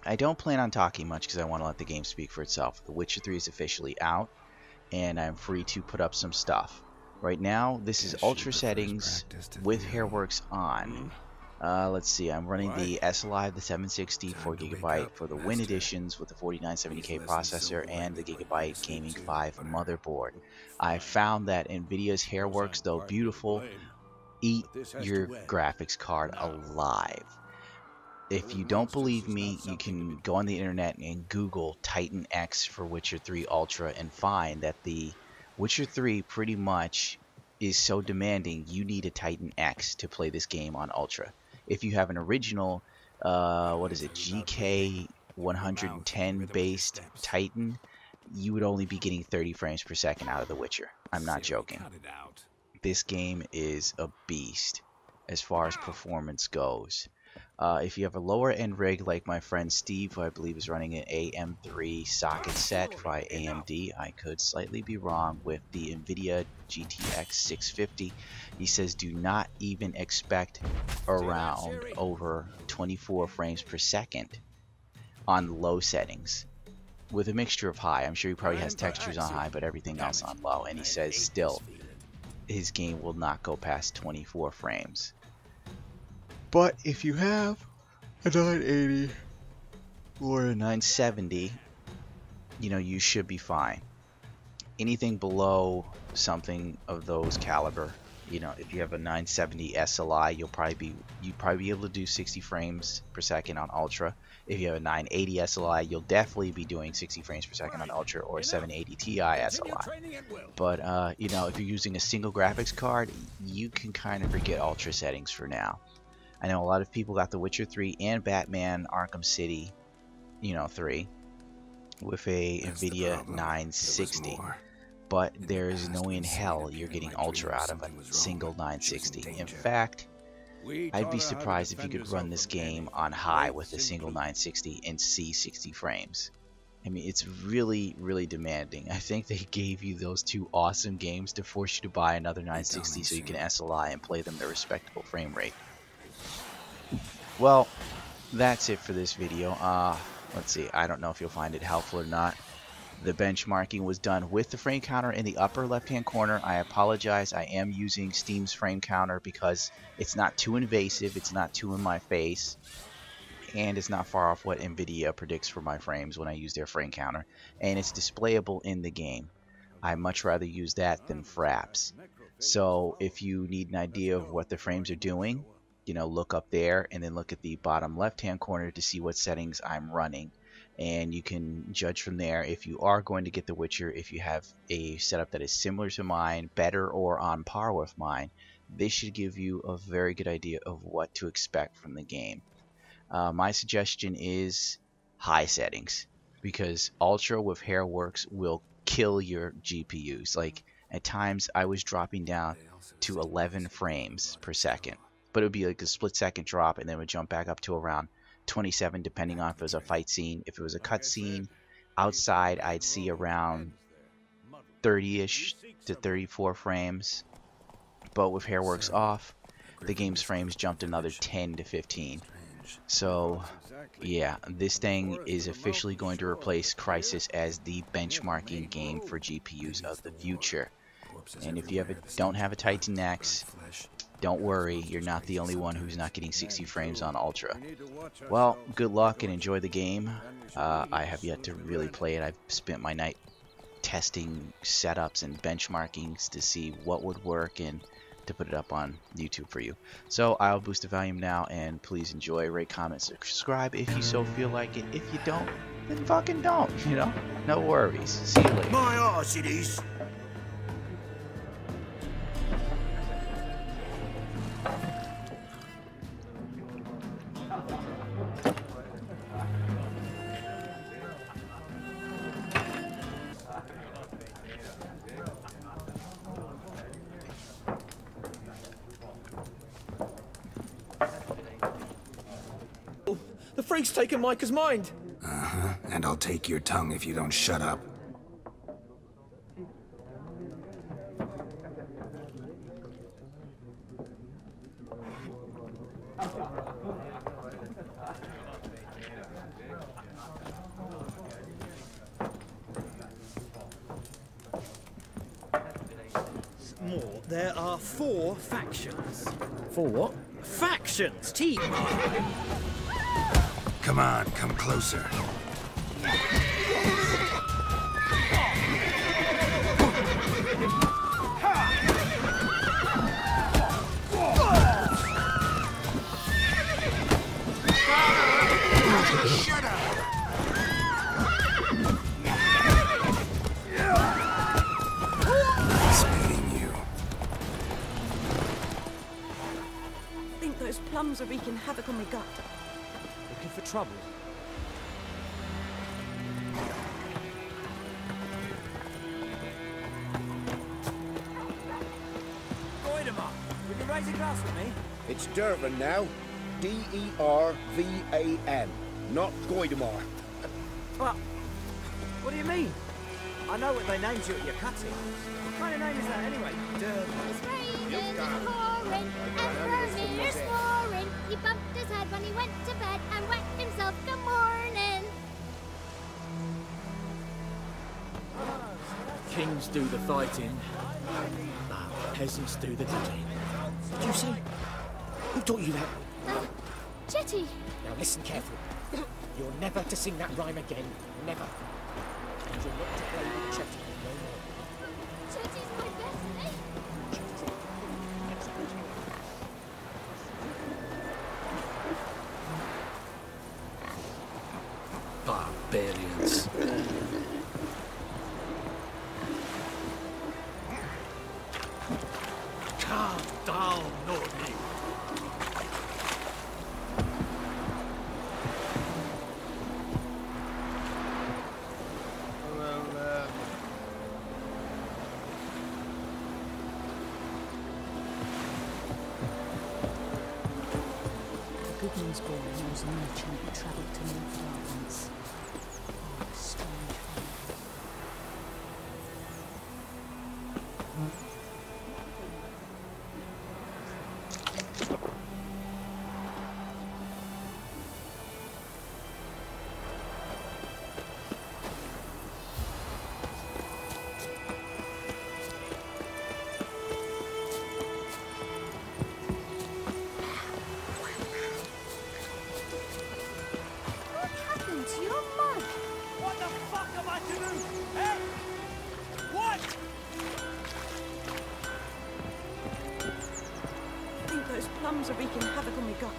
I don't plan on talking much because I want to let the game speak for itself. The Witcher 3 is officially out, and I'm free to put up some stuff. Right now, this is ultra settings with Hairworks on. Let's see, I'm running the SLI, the 760 4GB for the Win editions with the 4970K processor and the Gigabyte Gaming 5 motherboard. I found that Nvidia's Hairworks, though beautiful, eat your graphics card alive. If you don't believe me, you can go on the internet and Google Titan X for Witcher 3 Ultra and find that the Witcher 3 pretty much is so demanding you need a Titan X to play this game on Ultra. If you have an original, what is it, GK 110 based Titan, you would only be getting 30 frames per second out of The Witcher. I'm not joking. This game is a beast as far as performance goes. If you have a lower end rig like my friend Steve, who I believe is running an AM3 socket set by AMD, I could slightly be wrong with the Nvidia GTX 650. He says do not even expect around over 24 frames per second on low settings with a mixture of high. I'm sure he probably has textures on high, but everything else on low. And he says still his game will not go past 24 frames. But if you have a 980 or a 970, you know, you should be fine. Anything below something of those caliber, you know, if you have a 970 SLI, you'd probably be able to do 60 frames per second on Ultra. If you have a 980 SLI, you'll definitely be doing 60 frames per second on Ultra, or a 780 Ti SLI. But you know, if you're using a single graphics card, you can kind of forget Ultra settings for now. I know a lot of people got The Witcher 3 and Batman Arkham City, you know, 3 with a Nvidia 960, but there's no way in hell you're getting Ultra out of a single 960. In fact, I'd be surprised if you could run this game on high with a single 960 and see 60 frames. I mean, it's really, really demanding. I think they gave you those two awesome games to force you to buy another 960 so you can SLI and play them at a respectable frame rate. Well, that's it for this video. Let's see, I don't know if you'll find it helpful or not. The benchmarking was done with the frame counter in the upper left hand corner. I apologize, I am using Steam's frame counter because it's not too invasive, it's not too in my face, and it's not far off what Nvidia predicts for my frames when I use their frame counter, and it's displayable in the game. I much rather use that than Fraps. So if you need an idea of what the frames are doing, you know, look up there and then look at the bottom left hand corner to see what settings I'm running, and you can judge from there if you are going to get The Witcher. If you have a setup that is similar to mine, better, or on par with mine, this should give you a very good idea of what to expect from the game. My suggestion is high settings, because Ultra with Hairworks will kill your GPUs. Like, at times I was dropping down to 11 frames per second, but it would be like a split second drop, and then it would jump back up to around 27 depending on if it was a fight scene. If it was a cut scene outside, I'd see around 30ish to 34 frames, but with Hairworks off, the game's frames jumped another 10 to 15. So yeah, this thing is officially going to replace Crysis as the benchmarking game for GPUs of the future. And if you don't have a Titan X, don't worry, you're not the only one who's not getting 60 frames on Ultra. Well, good luck and enjoy the game. I have yet to really play it. I've spent my night testing setups and benchmarkings to see what would work and to put it up on YouTube for you. So I'll boost the volume now, and please enjoy, rate, comment, subscribe if you so feel like it. If you don't, then fucking don't, you know? No worries. See you later. My arse it is. The freak's taken Micah's mind. And I'll take your tongue if you don't shut up. There are 4 factions. 4 what? Factions! Team! Come on, come closer. Shut up! I think those plums are wreaking havoc on my gut. Looking for trouble? Goidemar, would you raise a glass with me? It's Dervan now. D-E-R-V-A-N, not Goidemar. What? What do you mean? I know what they named you at your cutting. What kind of name is that anyway? Dervan. It's raining, it's pouring, and Vermeer's snoring. He bumped his head when he went to bed and wet himself. Good morning. Kings do the fighting. Peasants do the digging. Did you say? Who taught you that? Chetty. Now listen carefully. You're never to sing that rhyme again. Never. And you're not to play with Chetty no more. Chetty's my best mate. Barbarians. Calm down, Nordy. Goodman's boy knows a merchant who travelled to Nivida once. Oh, strange fellow. What happened to your mug? What the fuck am I to do? Eh? What? I think those plums are wreaking havoc on my gut.